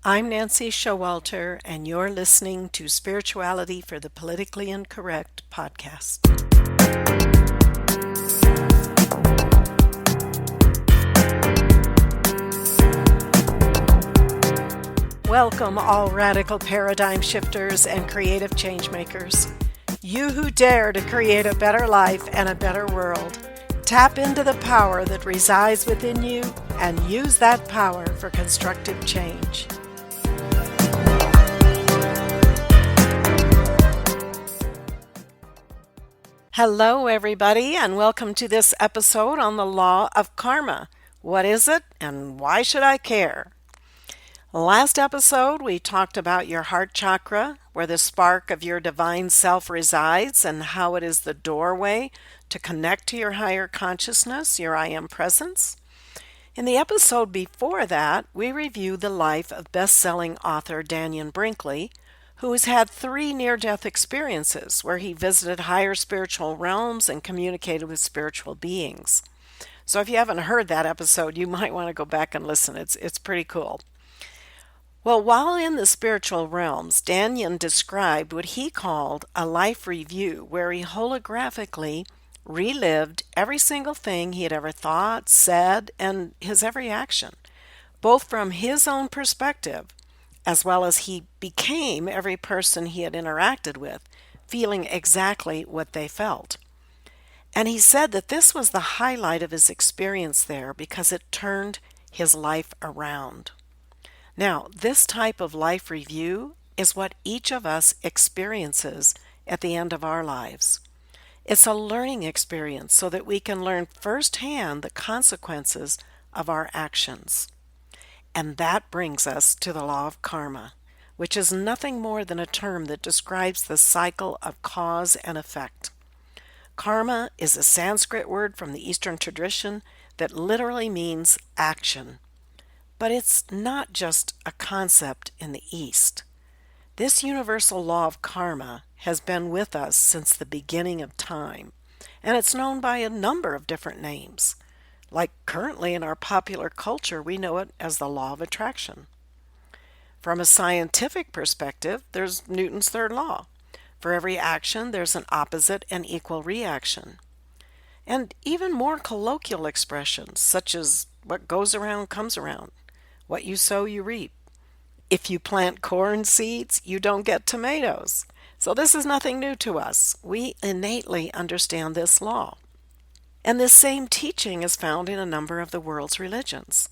I'm Nancy Showalter, and you're listening to Spirituality for the Politically Incorrect podcast. Welcome, all radical paradigm shifters and creative change makers. You who dare to create a better life and a better world. Tap into the power that resides within you and use that power for constructive change. Hello, everybody, and welcome to this episode on the law of karma. What is it, and why should I care? Last episode, we talked about your heart chakra, where the spark of your divine self resides, and how it is the doorway to connect to your higher consciousness, your I Am presence. In the episode before that, we reviewed the life of best-selling author Dannion Brinkley, who has had 3 near-death experiences where he visited higher spiritual realms and communicated with spiritual beings. So if you haven't heard that episode, you might want to go back and listen. It's pretty cool. Well, while in the spiritual realms, Dannion described what he called a life review, where he holographically relived every single thing he had ever thought, said, and his every action, both from his own perspective as well as he became every person he had interacted with, feeling exactly what they felt. And he said that this was the highlight of his experience there because it turned his life around. Now, this type of life review is what each of us experiences at the end of our lives. It's a learning experience so that we can learn firsthand the consequences of our actions. And that brings us to the law of karma, which is nothing more than a term that describes the cycle of cause and effect. Karma is a Sanskrit word from the Eastern tradition that literally means action. But it's not just a concept in the East. This universal law of karma has been with us since the beginning of time, and it's known by a number of different names. Like currently in our popular culture, we know it as the law of attraction. From a scientific perspective, there's Newton's third law. For every action, there's an opposite and equal reaction. And even more colloquial expressions, such as what goes around comes around. What you sow, you reap. If you plant corn seeds, you don't get tomatoes. So this is nothing new to us. We innately understand this law. And this same teaching is found in a number of the world's religions.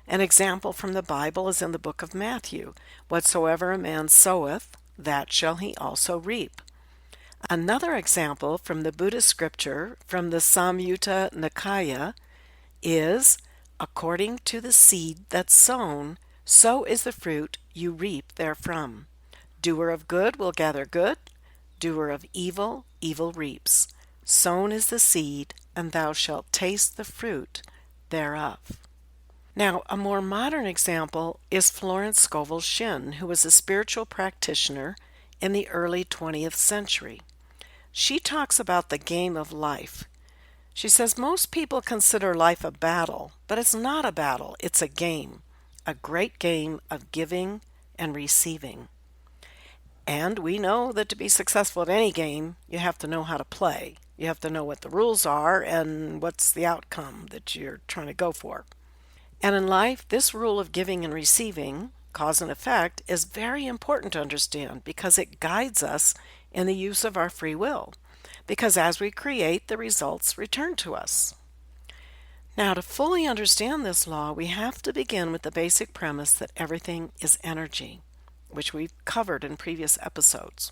An example from the Bible is in the book of Matthew. Whatsoever a man soweth, that shall he also reap. Another example from the Buddhist scripture from the Samyutta Nikaya is, according to the seed that's sown, so is the fruit you reap therefrom. Doer of good will gather good, doer of evil, evil reaps. Sown is the seed, and thou shalt taste the fruit thereof. Now, a more modern example is Florence Scovel Shinn, who was a spiritual practitioner in the early 20th century. She talks about the game of life. She says most people consider life a battle, but it's not a battle, it's a game. A great game of giving and receiving. And we know that to be successful at any game, you have to know how to play. You have to know what the rules are and what's the outcome that you're trying to go for. And in life, this rule of giving and receiving, cause and effect, is very important to understand because it guides us in the use of our free will. Because as we create, the results return to us. Now, to fully understand this law, we have to begin with the basic premise that everything is energy, which we've covered in previous episodes.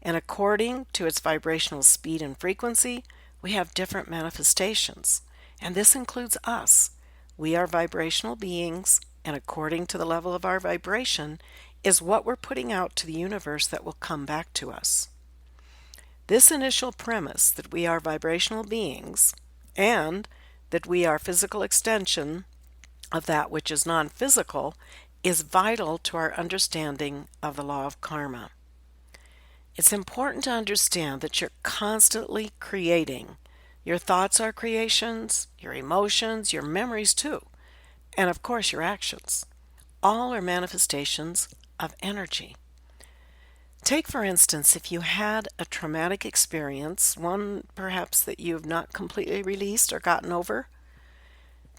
And according to its vibrational speed and frequency, we have different manifestations. And this includes us. We are vibrational beings, and according to the level of our vibration, is what we're putting out to the universe that will come back to us. This initial premise that we are vibrational beings, and that we are physical extension of that which is non-physical, is vital to our understanding of the law of karma. It's important to understand that you're constantly creating. Your thoughts are creations, your emotions, your memories too, and of course your actions. all are manifestations of energy. Take, for instance, if you had a traumatic experience, one perhaps that you have not completely released or gotten over,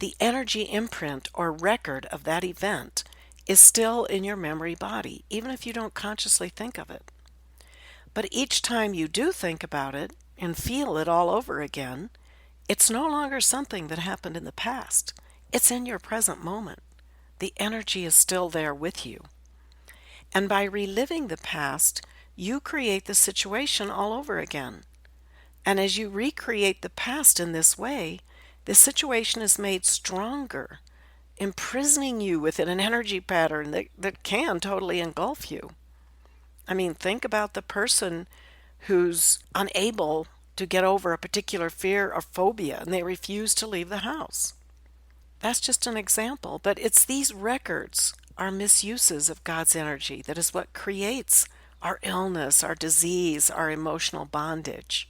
the energy imprint or record of that event is still in your memory body, even if you don't consciously think of it. But each time you do think about it and feel it all over again, it's no longer something that happened in the past. It's in your present moment. The energy is still there with you. And by reliving the past, you create the situation all over again. And as you recreate the past in this way, the situation is made stronger, imprisoning you within an energy pattern that can totally engulf you. I mean, think about the person who's unable to get over a particular fear or phobia and they refuse to leave the house. That's just an example, but it's these records, our misuses of God's energy, that is what creates our illness, our disease, our emotional bondage.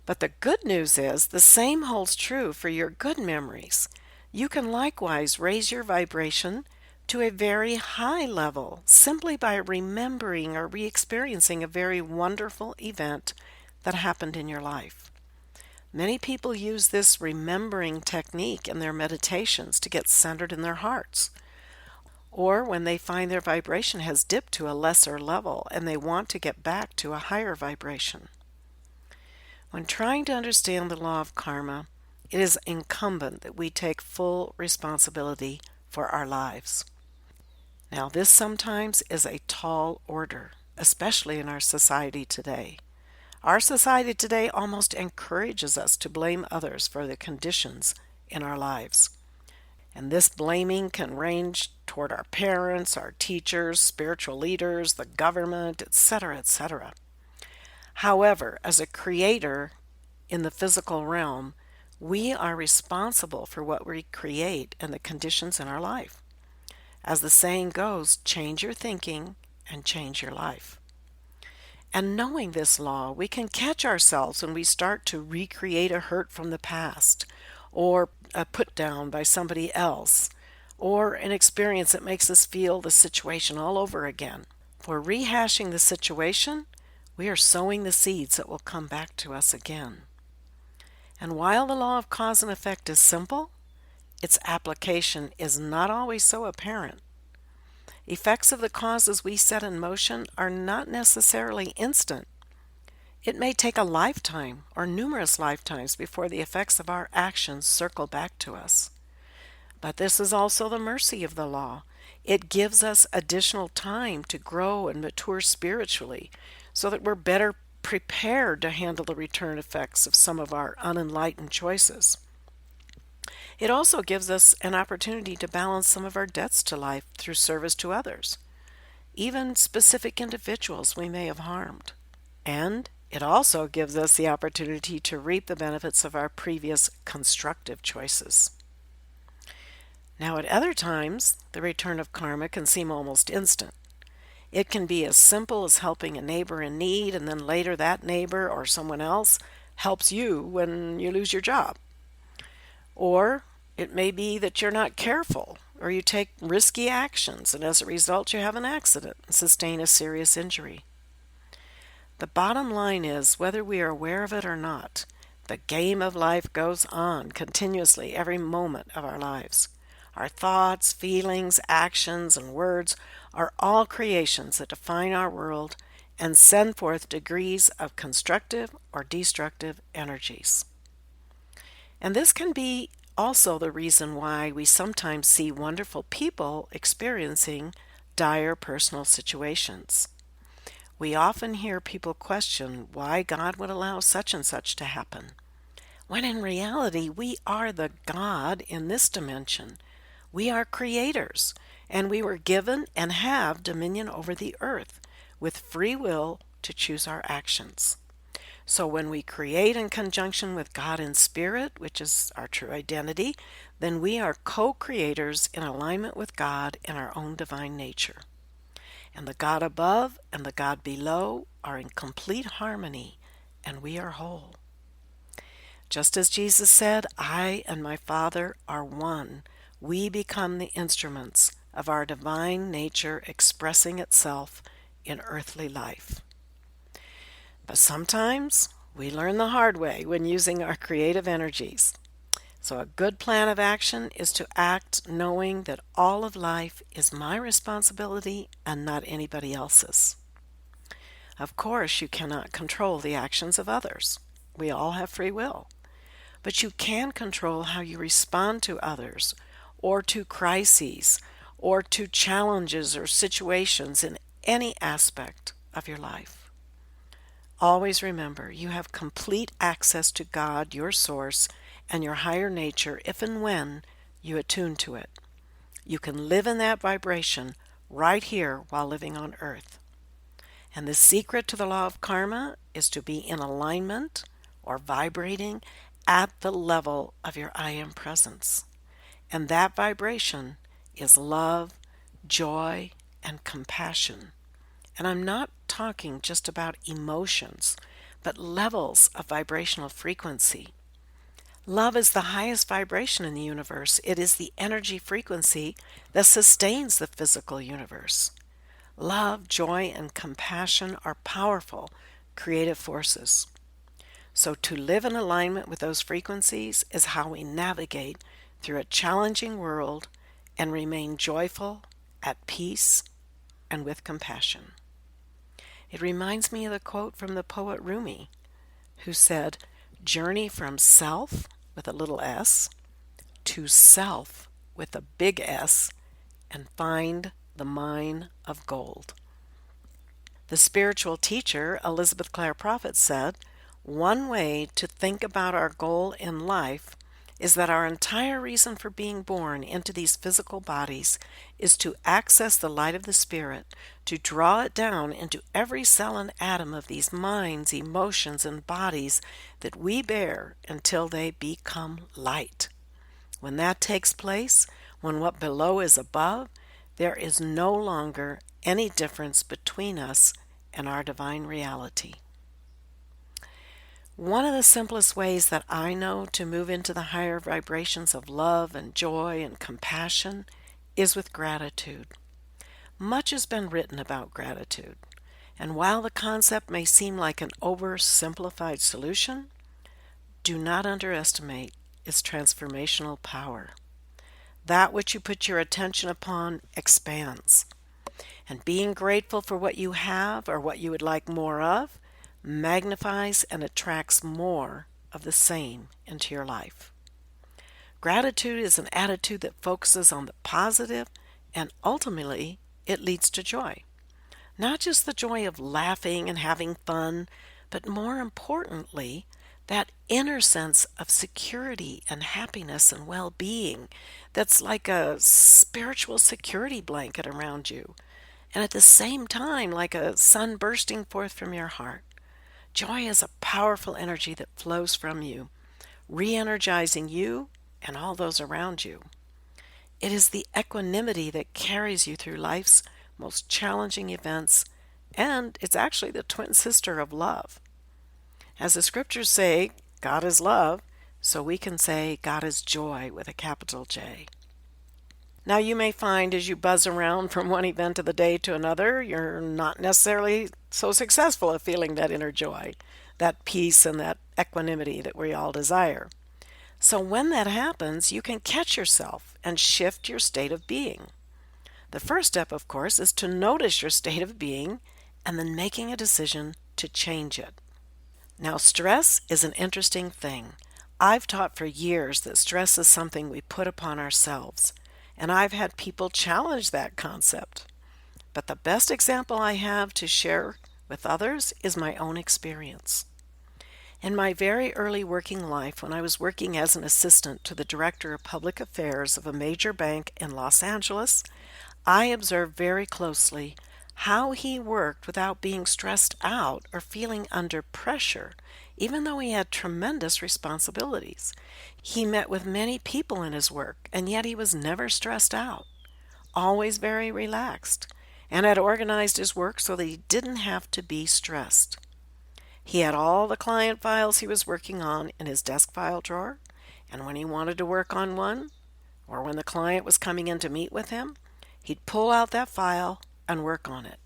But the good news is the same holds true for your good memories. You can likewise raise your vibration to a very high level simply by remembering or re-experiencing a very wonderful event that happened in your life. Many people use this remembering technique in their meditations to get centered in their hearts, or when they find their vibration has dipped to a lesser level and they want to get back to a higher vibration. When trying to understand the law of karma, it is incumbent that we take full responsibility for our lives. Now, this sometimes is a tall order, especially in our society today. Our society today almost encourages us to blame others for the conditions in our lives. And this blaming can range toward our parents, our teachers, spiritual leaders, the government, etc., etc. However, as a creator in the physical realm, we are responsible for what we create and the conditions in our life. As the saying goes, change your thinking and change your life. And knowing this law, we can catch ourselves when we start to recreate a hurt from the past, or a put down by somebody else, or an experience that makes us feel the situation all over again. For rehashing the situation, we are sowing the seeds that will come back to us again. And while the law of cause and effect is simple, its application is not always so apparent. Effects of the causes we set in motion are not necessarily instant. It may take a lifetime or numerous lifetimes before the effects of our actions circle back to us. But this is also the mercy of the law. It gives us additional time to grow and mature spiritually so that we're better prepared to handle the return effects of some of our unenlightened choices. It also gives us an opportunity to balance some of our debts to life through service to others, even specific individuals we may have harmed. And it also gives us the opportunity to reap the benefits of our previous constructive choices. Now, at other times, the return of karma can seem almost instant. It can be as simple as helping a neighbor in need, and then later that neighbor or someone else helps you when you lose your job. Or it may be that you're not careful, or you take risky actions, and as a result you have an accident and sustain a serious injury. The bottom line is, whether we are aware of it or not, the game of life goes on continuously every moment of our lives. Our thoughts, feelings, actions, and words are all creations that define our world and send forth degrees of constructive or destructive energies. And this can be also the reason why we sometimes see wonderful people experiencing dire personal situations. We often hear people question why God would allow such and such to happen, when in reality we are the God in this dimension. We are creators, and we were given and have dominion over the earth with free will to choose our actions. So when we create in conjunction with God in spirit, which is our true identity, then we are co-creators in alignment with God in our own divine nature. And the God above and the God below are in complete harmony, and we are whole. Just as Jesus said, I and my Father are one, we become the instruments of our divine nature expressing itself in earthly life. But sometimes we learn the hard way when using our creative energies. So, a good plan of action is to act knowing that all of life is my responsibility and not anybody else's. Of course, you cannot control the actions of others. We all have free will. But you can control how you respond to others, or to crises, or to challenges or situations in any aspect of your life. Always remember, you have complete access to God, your source, and your higher nature if and when you attune to it. You can live in that vibration right here while living on earth. And the secret to the law of karma is to be in alignment or vibrating at the level of your I am presence. And that vibration is love, joy, and compassion. And I'm not talking just about emotions, but levels of vibrational frequency. Love is the highest vibration in the universe. It is the energy frequency that sustains the physical universe. Love, joy, and compassion are powerful creative forces. So to live in alignment with those frequencies is how we navigate through a challenging world and remain joyful, at peace, and with compassion. It reminds me of the quote from the poet Rumi, who said, "Journey from self, with a little s, to self, with a big S, and find the mine of gold." The spiritual teacher, Elizabeth Clare Prophet, said, "One way to think about our goal in life is that our entire reason for being born into these physical bodies is to access the light of the Spirit, to draw it down into every cell and atom of these minds, emotions, and bodies that we bear until they become light. When that takes place, when what below is above, there is no longer any difference between us and our divine reality." One of the simplest ways that I know to move into the higher vibrations of love and joy and compassion is with gratitude. Much has been written about gratitude, and while the concept may seem like an oversimplified solution, do not underestimate its transformational power. That which you put your attention upon expands, and being grateful for what you have or what you would like more of magnifies and attracts more of the same into your life. Gratitude is an attitude that focuses on the positive, and ultimately it leads to joy. Not just the joy of laughing and having fun, but more importantly, that inner sense of security and happiness and well-being that's like a spiritual security blanket around you, and at the same time like a sun bursting forth from your heart. Joy is a powerful energy that flows from you, re-energizing you and all those around you. It is the equanimity that carries you through life's most challenging events, and it's actually the twin sister of love. As the scriptures say, God is love, so we can say God is joy with a capital J. Now, you may find as you buzz around from one event of the day to another, you're not necessarily so successful at feeling that inner joy, that peace, and that equanimity that we all desire. So when that happens, you can catch yourself and shift your state of being. The first step, of course, is to notice your state of being and then making a decision to change it. Now, stress is an interesting thing. I've taught for years that stress is something we put upon ourselves, and I've had people challenge that concept. But the best example I have to share with others is my own experience. In my very early working life, when I was working as an assistant to the Director of Public Affairs of a major bank in Los Angeles, I observed very closely how he worked without being stressed out or feeling under pressure, even though he had tremendous responsibilities. He met with many people in his work, and yet he was never stressed out, always very relaxed, and had organized his work so that he didn't have to be stressed. He had all the client files he was working on in his desk file drawer, and when he wanted to work on one, or when the client was coming in to meet with him, He'd pull out that file and work on it.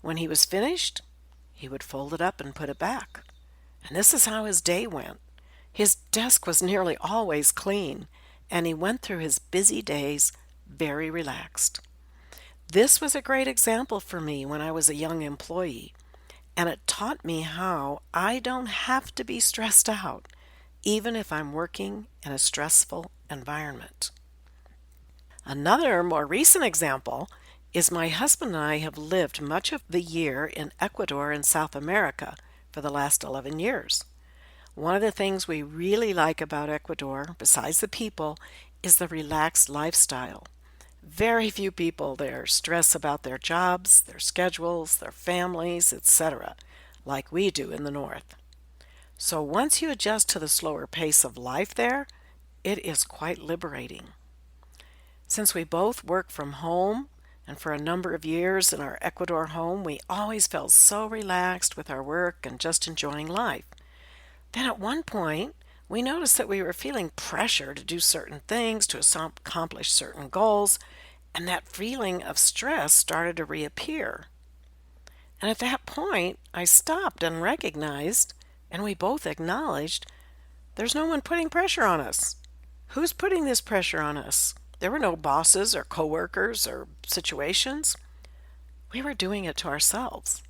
When he was finished, he would fold it up and put it back. And this is how his day went. His desk was nearly always clean, and he went through his busy days very relaxed. This was a great example for me when I was a young employee, and it taught me how I don't have to be stressed out, even if I'm working in a stressful environment. Another more recent example is my husband and I have lived much of the year in Ecuador in South America for the last 11 years. One of the things we really like about Ecuador, besides the people, is the relaxed lifestyle. Very few people there stress about their jobs, their schedules, their families, etc., like we do in the north. So once you adjust to the slower pace of life there, it is quite liberating. Since we both work from home, and for a number of years in our Ecuador home, we always felt so relaxed with our work and just enjoying life. Then at one point, we noticed that we were feeling pressure to do certain things, to accomplish certain goals, and that feeling of stress started to reappear. And at that point, I stopped and recognized, and we both acknowledged, there's no one putting pressure on us. Who's putting this pressure on us? There were no bosses or coworkers or situations. We were doing it to ourselves.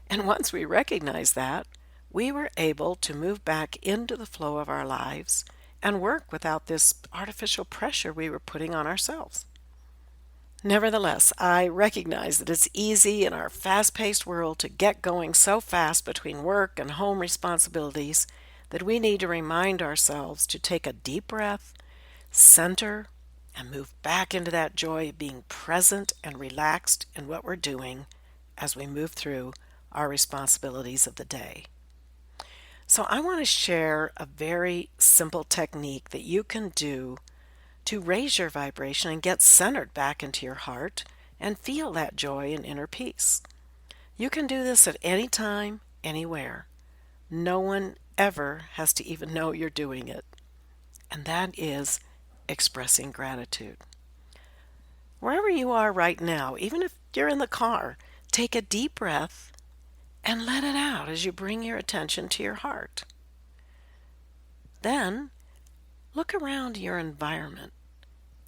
And once we recognized that, we were able to move back into the flow of our lives and work without this artificial pressure we were putting on ourselves. Nevertheless, I recognize that it's easy in our fast-paced world to get going so fast between work and home responsibilities that we need to remind ourselves to take a deep breath, center, and move back into that joy of being present and relaxed in what we're doing as we move through our responsibilities of the day. So I want to share a very simple technique that you can do to raise your vibration and get centered back into your heart and feel that joy and inner peace. You can do this at any time, anywhere. No one ever has to even know you're doing it. And that is expressing gratitude. Wherever you are right now, even if you're in the car, take a deep breath and let it out as you bring your attention to your heart. Then, look around your environment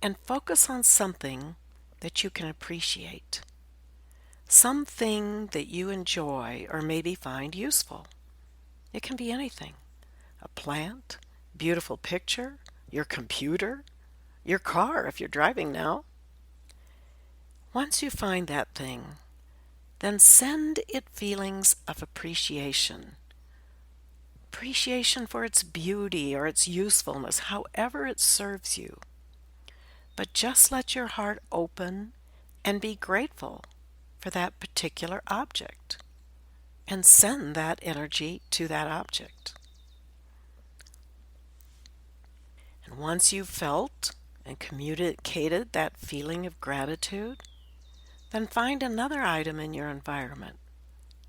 and focus on something that you can appreciate. Something that you enjoy or maybe find useful. It can be anything. A plant, beautiful picture, your computer, your car if you're driving now. Once you find that thing, then send it feelings of appreciation. Appreciation for its beauty or its usefulness, however it serves you. But just let your heart open and be grateful for that particular object and send that energy to that object. And once you've felt and communicated that feeling of gratitude, then find another item in your environment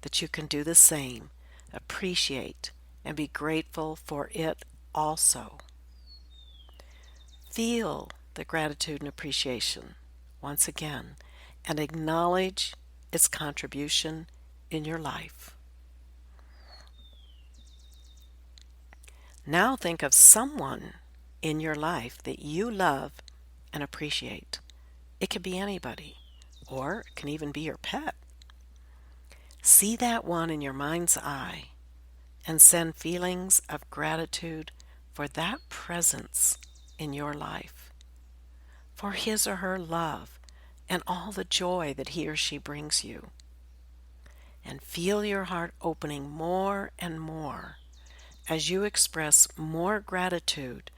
that you can do the same, appreciate, and be grateful for it also. Feel the gratitude and appreciation once again and acknowledge its contribution in your life. Now think of someone in your life that you love and appreciate. It could be anybody, or it can even be your pet. See that one in your mind's eye and send feelings of gratitude for that presence in your life, for his or her love and all the joy that he or she brings you. And feel your heart opening more and more as you express more gratitude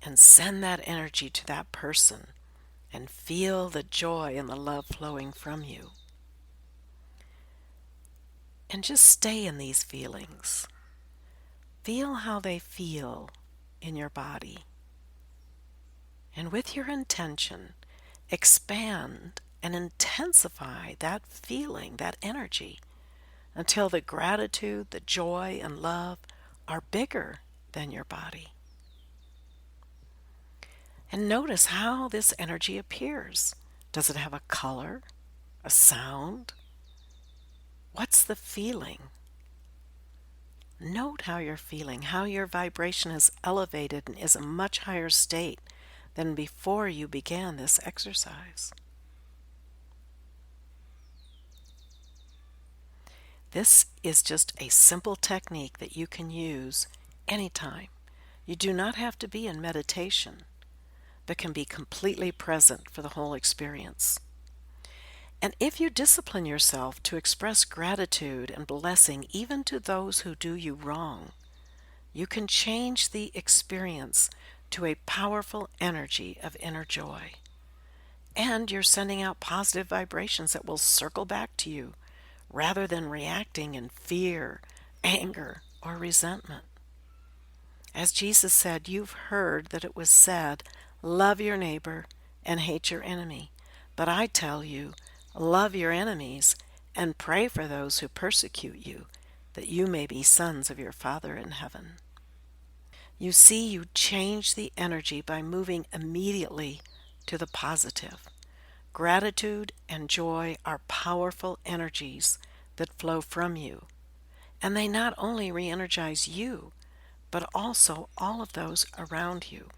and send that energy to that person and feel the joy and the love flowing from you. And just stay in these feelings. Feel how they feel in your body. And with your intention, expand and intensify that feeling, that energy, until the gratitude, the joy, and love are bigger than your body. And notice how this energy appears Does it have a color? A sound? What's the feeling? Note how you're feeling, how your vibration is elevated and is a much higher state than before you began this exercise. This is just a simple technique that you can use anytime. You do not have to be in meditation, but can be completely present for the whole experience. And if you discipline yourself to express gratitude and blessing even to those who do you wrong, you can change the experience to a powerful energy of inner joy. And you're sending out positive vibrations that will circle back to you rather than reacting in fear, anger, or resentment. As Jesus said, you've heard that it was said, love your neighbor and hate your enemy. But I tell you, love your enemies and pray for those who persecute you, that you may be sons of your Father in heaven. You see, you change the energy by moving immediately to the positive. Gratitude and joy are powerful energies that flow from you, and they not only re-energize you, but also all of those around you.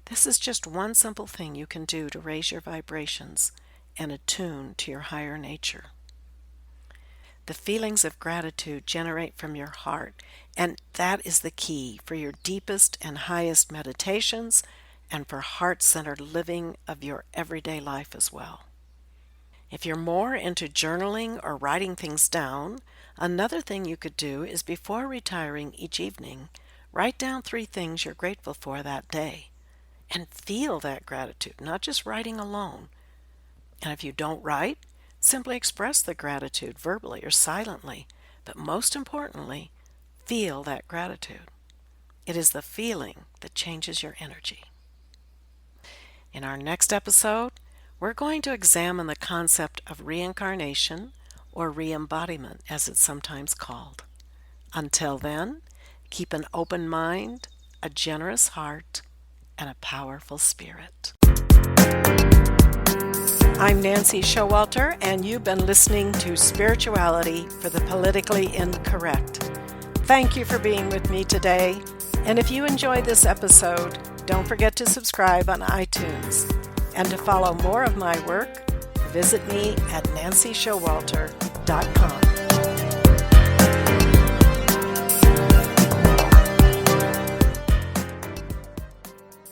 This is just one simple thing you can do to raise your vibrations and attune to your higher nature. The feelings of gratitude generate from your heart, and that is the key for your deepest and highest meditations and for heart-centered living of your everyday life as well. If you're more into journaling or writing things down, another thing you could do is before retiring each evening, write down 3 things you're grateful for that day and feel that gratitude, not just writing alone. And if you don't write, simply express the gratitude verbally or silently, but most importantly, feel that gratitude. It is the feeling that changes your energy. In our next episode, we're going to examine the concept of reincarnation, or re-embodiment as it's sometimes called. Until then, keep an open mind, a generous heart, and a powerful spirit. I'm Nancy Showalter, and you've been listening to Spirituality for the Politically Incorrect. Thank you for being with me today, and if you enjoyed this episode, don't forget to subscribe on iTunes. And to follow more of my work, visit me at nancyshowalter.com.